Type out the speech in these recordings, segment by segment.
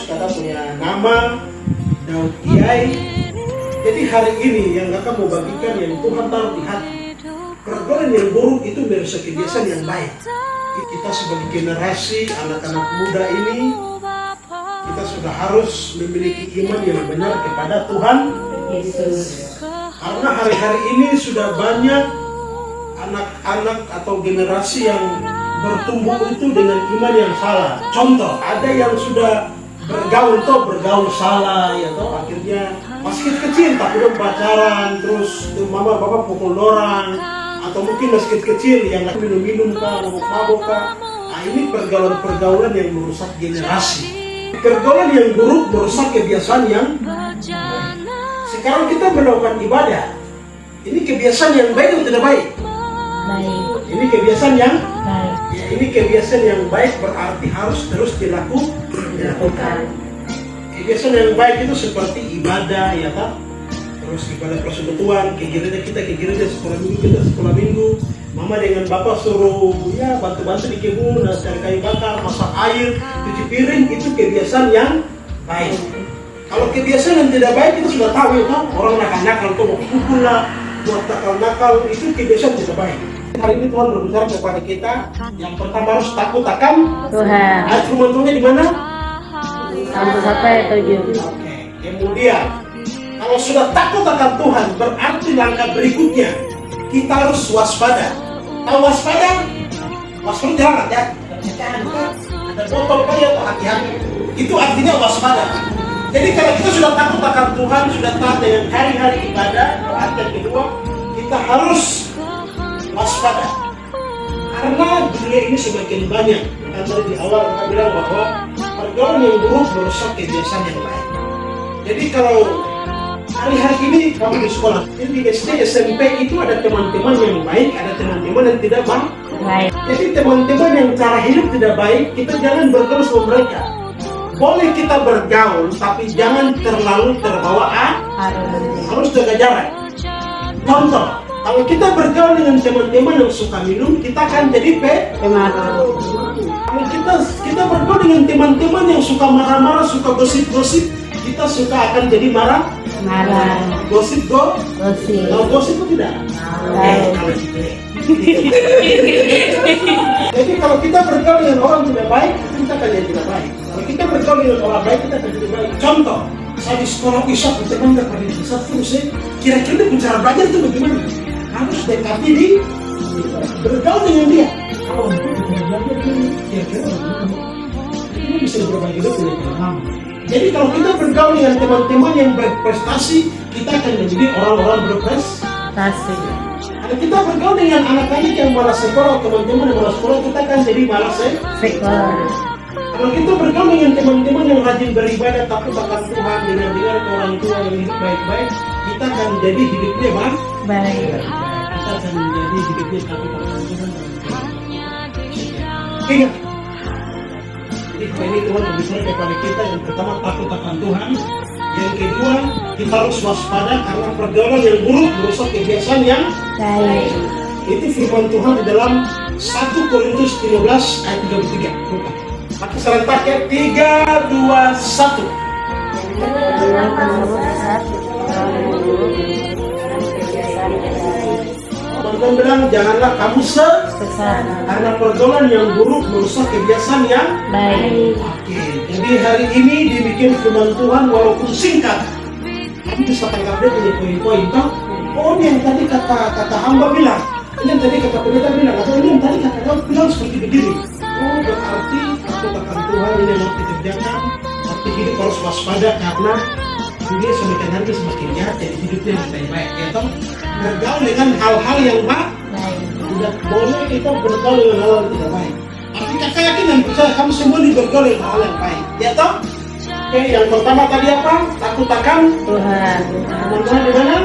kakak punya nama Daud Kiai. Jadi hari ini yang kakak mau bagikan yang Tuhan taruh di hati, pergaulan yang buruk itu merusak kebiasaan yang baik. Kita sebagai generasi anak-anak muda ini, kita sudah harus memiliki iman yang benar kepada Tuhan Yesus. Karena hari-hari ini sudah banyak anak-anak atau generasi yang bertumbuh itu dengan iman yang salah. Contoh, ada yang sudah bergaul salah, ya toh, akhirnya masih kecil tapi udah pacaran, terus mama bapak pukul orang, atau mungkin masih kecil yang minum kah, mabuk kah. Nah, ini pergaulan yang merusak generasi. Pergaulan yang buruk merusak kebiasaan yang sekarang kita melakukan ibadah. Ini kebiasaan yang baik atau tidak baik? Baik. Ini kebiasaan yang Baik. ya, ini kebiasaan yang baik berarti harus dilakukan. Kebiasaan yang baik itu seperti ibadah, ya kan? Terus ibadah persekutuan, ke gereja sekolah minggu, kita sekolah minggu. Mama dengan bapak suruh ya bantu-bantu di kebun, cari kayu bakar, masak air, cuci piring, itu kebiasaan yang baik. Kalau kebiasaan yang tidak baik itu sudah tahu ya kan? Orang nakal-nakal tuh mau pukul lah, buat nakal-nakal, itu kebiasaan tidak baik. Hari ini Tuhan berbicara kepada kita, yang pertama harus takut akan Tuhan. Ayat firman Tuhan di mana? 1-7. Oke. Kemudian, kalau sudah takut akan Tuhan, berarti langkah berikutnya kita harus waspada. Tahu waspada? Waspada jangan ya. Ada botol kayu atau hati-hati. Itu artinya waspada. Jadi kalau kita sudah takut akan Tuhan, sudah taat dengan hari-hari ibadah, berarti yang kedua kita harus waspada. Karena dunia ini semakin banyak. Kan tadi di awal kita bilang bahwa pergaulan yang buruk merusak kebiasaan yang baik. Jadi kalau hari-hari ini kamu di sekolah, di SD, SMP itu ada teman-teman yang baik, ada teman-teman yang tidak baik. Jadi teman-teman yang cara hidup tidak baik, kita jangan bergaul sama mereka. Boleh kita bergaul, tapi jangan terlalu terbawa harus jaga jarak. Contoh, kalau kita bergaul dengan teman-teman yang suka minum, kita akan jadi kalau kita bergaul dengan teman-teman yang suka marah-marah, suka gosip-gosip, kita suka akan jadi marah. Gosip. Kalau gosip itu tidak. Kalau gitu ya. Jadi kalau kita bergaul dengan orang tidak baik, kita akan jadi tidak baik. Kalau kita bergaul dengan orang baik, kita akan jadi baik. Contoh, saya di sekolah bisa berteman dengan bisa terus ya. Kira-kira cara belajar itu bagaimana? Harus dekati bergaul dengan dia. Kalau kita belajar kira-kira ini bisa berbagi hidup dengan pengalaman. Jadi kalau kita bergaul dengan teman-teman yang berprestasi, kita akan menjadi orang-orang berprestasi. Kalau kita bergaul dengan anak-anak yang malas sekolah, teman-teman yang malas sekolah, kita akan jadi malas sekolah. Kalau kita bergaul dengan teman-teman yang rajin beribadah, takut akan Tuhan, dengan orang tua yang hidup baik-baik, kita akan jadi hidupnya baik. Kita akan menjadi hidupnya takut akan Tuhan. Ingat. Jadi ini Tuhan berbicara kepada kita, yang pertama takut akan Tuhan, yang kedua kita harus waspada karena pergaulan yang buruk merusak kebiasaan yang baik. Itu firman Tuhan di dalam 1 Korintus 15 ayat 33. Maka serentaknya 3, 2, 1. Tuhan bilang janganlah kamu sesat karena pergaulan yang buruk merusak kebiasaan yang baik. Oke, jadi hari ini dibikin firman Tuhan walaupun singkat, kamu bisa tangkap dia punya poin-poin toh. Oh, ini yang tadi kata hamba bilang, ini yang tadi kata pendeta bilang, atau ini yang tadi kata Daud bilang seperti begini. Oh, berarti takut akan Tuhan ini yang harus dikerjakan. Tapi hidup harus waspada karena dunia semakin hari semakin jahat, jadi hidupnya lebih baik. Ya toh, bergaul dengan hal-hal yang baik. Tidak boleh kita bergaul dengan hal yang tidak baik. Tapi kakak yakin dan percaya kamu semua bergaul dengan hal yang baik. Ya toh? Oke, yang pertama tadi apa? Takut akan Tuhan. Tuhan di mana?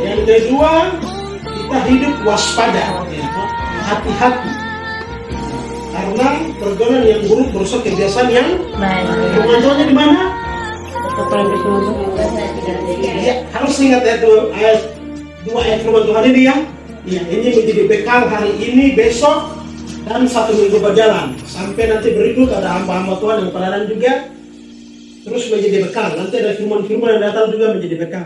Yang kedua, kita hidup waspada. Ya toh? Hati-hati. Karena pergaulan yang buruk merusak kebiasaan yang baik. Firman di mana? Ya, harus ingat ya tuh ayat 2 ayat firman Tuhan ini ya. Ya, ini menjadi bekal hari ini, besok Dan 1 minggu berjalan sampai nanti berikut ada hamba-hamba Tuhan yang pelayanan juga terus menjadi bekal. Nanti ada firman-firman yang datang juga menjadi bekal.